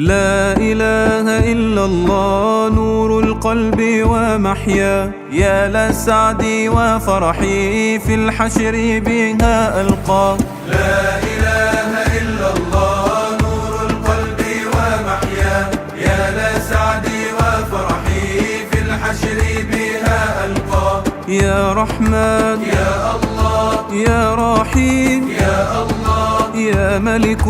لا إله إلا الله نور القلب ومحيا، يا لسعدي وفرحي في الحشر بها ألقى. لا إله إلا الله نور القلب ومحيا، يا لسعدي وفرحي في الحشر بها ألقى. يا رحمن يا الله، يا رحيم يا الله، يا ملك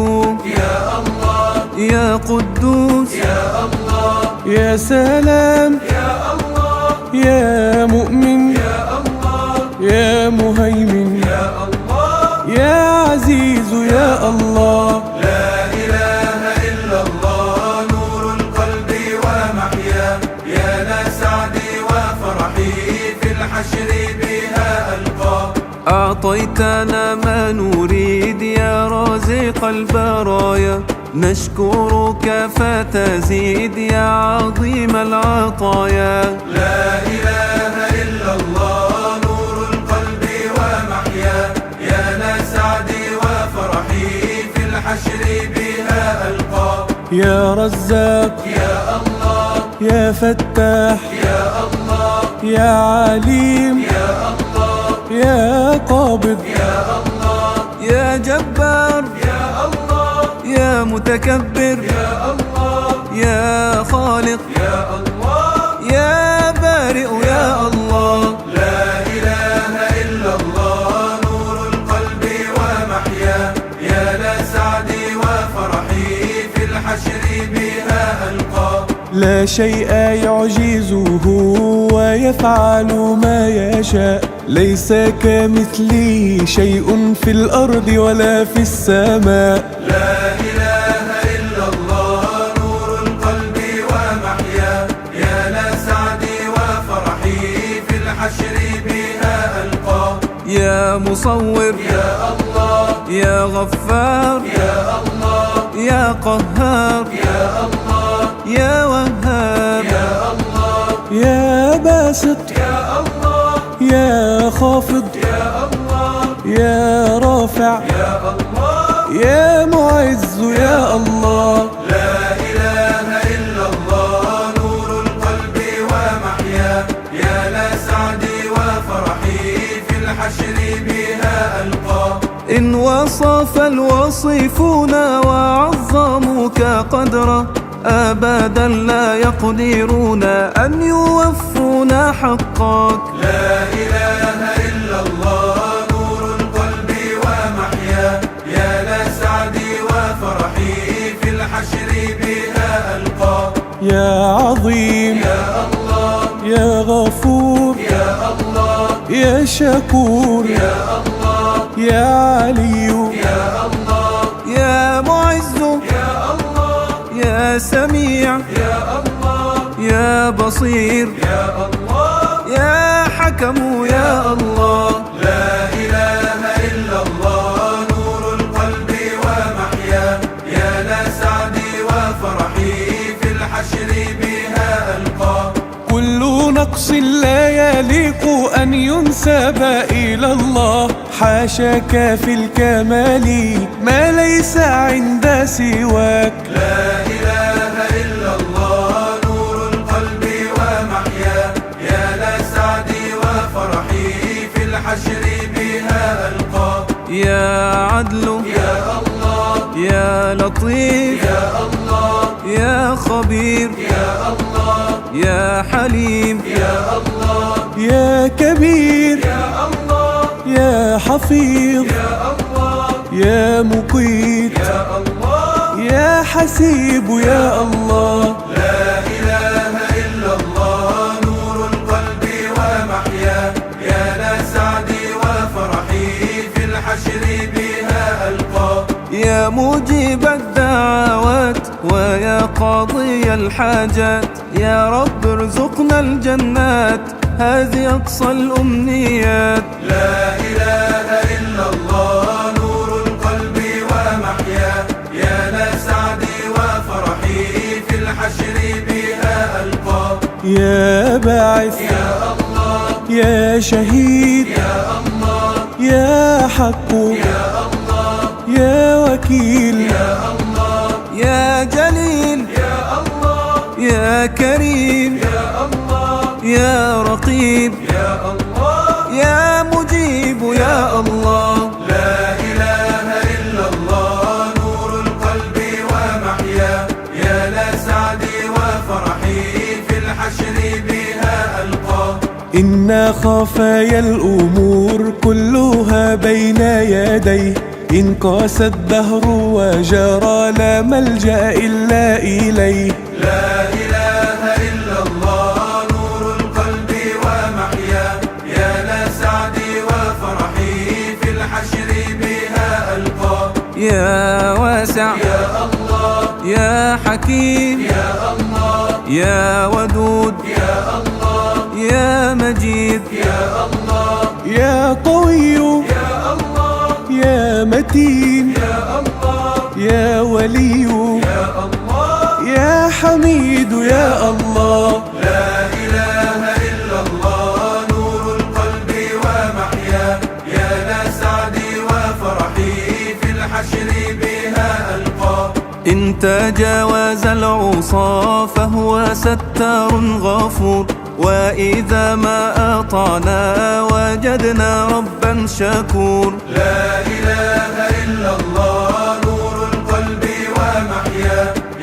يا الله، يا قدوس يا الله، يا سلام يا الله، يا مؤمن يا الله، يا مهيمن يا الله، يا عزيز يا الله. لا إله إلا الله نور القلب ومحيا، يا لسعدي وفرحي في الحشر بها ألقى. أعطيتنا ما نريد يا رازق البرايا، نشكرك فتزيد يا عظيم العطايا. لا إله إلا الله نور القلب ومحيا، يا لسعدي وفرحي في الحشر بها ألقى. يا رزاق يا الله، يا فتاح يا الله، يا عليم يا الله، يا قابض يا الله، يا جبار يا الله، يا متكبر يا الله، يا خالق يا الله، يا بارئ يا الله. لا إله إلا الله نور القلب ومحيا، يا لسعدي وفرحي في الحشر بها ألقى. لا شيء يعجزه ويفعل ما يشاء، ليس كمثله شيء في الأرض ولا في السماء. لا إله إلا الله نور القلب ومحيا، يا لسعدي وفرحي في الحشر بها ألقى. يا مصور يا الله، يا غفار يا الله، يا قهار يا الله، يا وهاب يا الله، يا باسط يا الله، يا خافض يا الله، يا رافع يا الله، يا معز يا الله. لا إله إلا الله نور القلب ومحيا، يا لسعدي وفرحي في الحشر بها ألقى. إن وصف الوصيفون وعظموك قدرا، أبدا لا يقدرون أن يوفون حقك. لا إله إلا الله نور القلب ومحيا، يا لسعدي وفرحي في الحشر بها ألقى. يا عظيم يا الله، يا غفور يا الله، يا شكور يا الله، يا علي يا الله، يا معز يا الله، يا سميع يا الله، يا بصير يا الله، يا حكم يا الله. لا إله إلا الله نور القلب ومحيا، يا لسعدي وفرحي في الحشر بها ألقى. كل نقص لا يليق أن ينسب إلى الله، حاشاك في الكمال ما ليس عند سواك. لا إله إلا الله نور القلب ومحيا، يا لسعدي وفرحي في الحشر بها ألقى. يا عدل يا الله، يا لطيف يا الله، يا خبير يا الله، يا حليم يا الله، يا كبير يا الله، يا حفيظ يا الله، يا مقيت يا الله، يا حسيب يا الله. لا إله إلا الله نور القلب ومحيا، يا لسعدي وفرحي في الحشر بها ألقى. يا مجيب الدعوات ويا قاضي الحاجات، يا رب ارزقنا الجنات هذه أقصى الأمنيات. لا إله إلا الله نور القلب ومحيا، يا لسعدي وفرحي في الحشر بها ألقى. يا باعث يا الله، يا شهيد يا الله، يا حق يا الله، يا وكيل يا الله، يا جليل يا كريم يا الله يا رقيب يا الله يا مجيب يا الله. لا إله إلا الله نور القلب ومحيا يا لسعدي وفرحي في الحشر بها ألقى. إن خفايا الأمور كلها بين يديه، إن قاس الدهر وجرى لا ملجأ إلا إليه. لا إله إلا الله نور القلب ومحيا يا لسعدي وفرحي في الحشر بها ألقى. يا واسع يا الله يا حكيم يا الله يا ودود يا الله يا مجيد يا الله يا قوي يا الله يا متين يا الله يا ولي يا الله يا حميد يا الله. لا إله إلا الله نور القلب ومحيا يا لسعدي وفرحي في الحشر بها ألقى. إن تجاوز العصى فهو ستار غفور، وإذا ما أطعنا وجدنا ربا شكور. لا إله إلا الله نور القلب ومحيا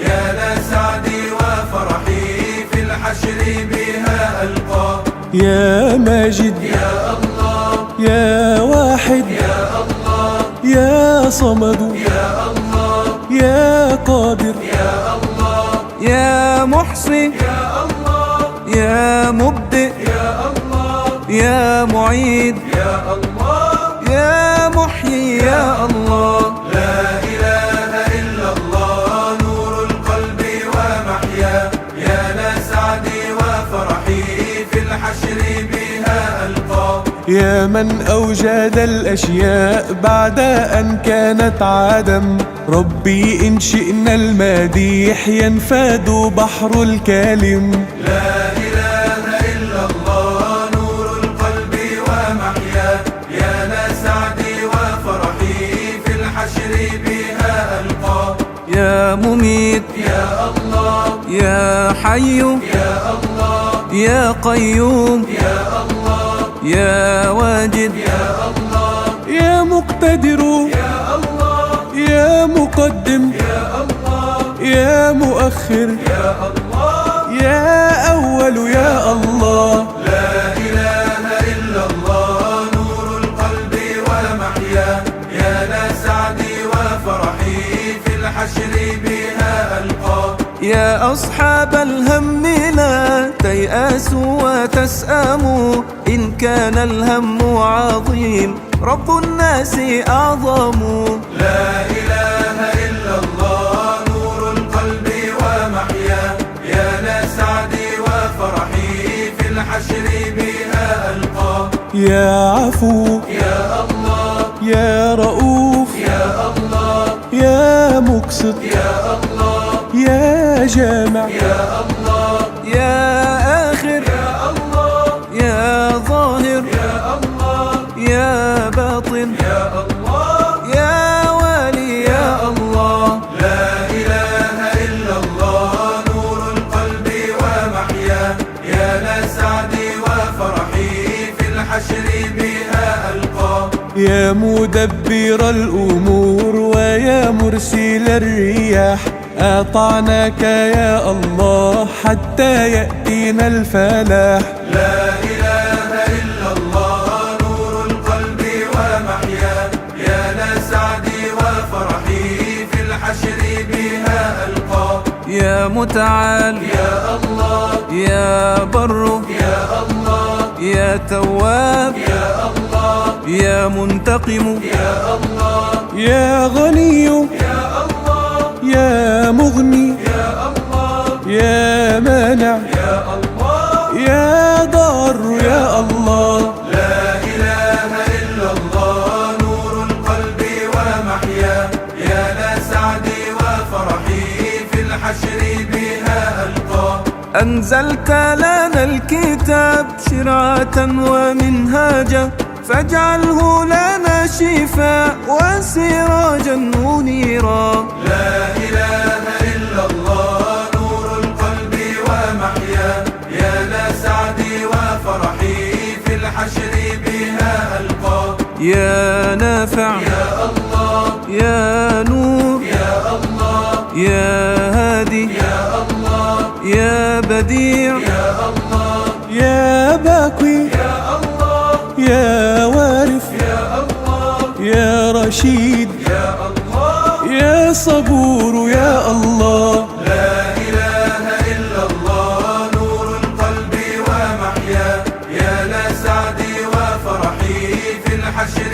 يا لسعدي وفرحي في الحشر بها ألقى. يا ماجد يا الله يا واحد يا الله يا صمد يا الله يا قادر يا الله يا محصي يا الله يا مبدئ يا الله يا معيد يا الله يا محيي يا الله. لا إله إلا الله نور القلب ومحيا يا لسعدي وفرحي في الحشر بها ألقى. يا من أوجد الأشياء بعد أن كانت عدم، ربي إن شئنا المديح ينفاد بحر الكلم. لا إله إلا الله نور القلب ومحيا يا لسعدي وفرحي في الحشر بها ألقى. يا مميت يا الله يا حي يا الله يا قيوم يا الله يا واجد يا الله يا مقتدر يا الله يا مقدم يا الله يا مؤخر يا الله يا أول يا الله. لا إله إلا الله نور القلب ومحيا يا لسعدي وفرحي في الحشر بها ألقى. يا أصحاب الهم لا تيأسوا وتسأموا، إن كان الهم عظيم رب الناس أعظم. لا إله إلا الله نور القلب ومحيا يا لسعدي وفرحي في الحشر بها ألقى. يا عفو يا الله يا رؤوف يا الله يا مقسط يا الله يا جامع يا الله يا آخر يا الله يا ظاهر يا الله يا باطن يا الله يا والي يا الله. لا إله إلا الله نور القلب ومحيا يا لسعدي وفرحي في الحشر بها ألقى. يا مدبر الأمور ويا مرسل الرياح، أطعناك يا الله حتى يأتينا الفلاح. لا إله إلا الله نور القلب ومحيا يا لسعدي وفرحي في الحشر بها ألقى. يا متعال يا الله يا بر يا الله يا تواب يا الله يا منتقم يا الله يا غني يا الله يا مغني يا الله يا مانع يا الله يا ضار يا الله. لا إله إلا الله نور القلب ومحيا يا لسعدي وفرحي في الحشر بها ألقى. أنزلت لنا الكتاب شرعة ومنهاجا، فاجعله لنا شفاء وسراجا منيرا. لا إله إلا الله نور القلب ومحيا يا نافع يا الله يا نور يا الله يا هادي يا الله يا بديع يا الله يا باقي يا الله يا وارث يا الله يا رشيد يا الله يا صبور يا الله. لا إله إلا الله نور القلب ومحيا، يا لسعدي وفرحي في الحشر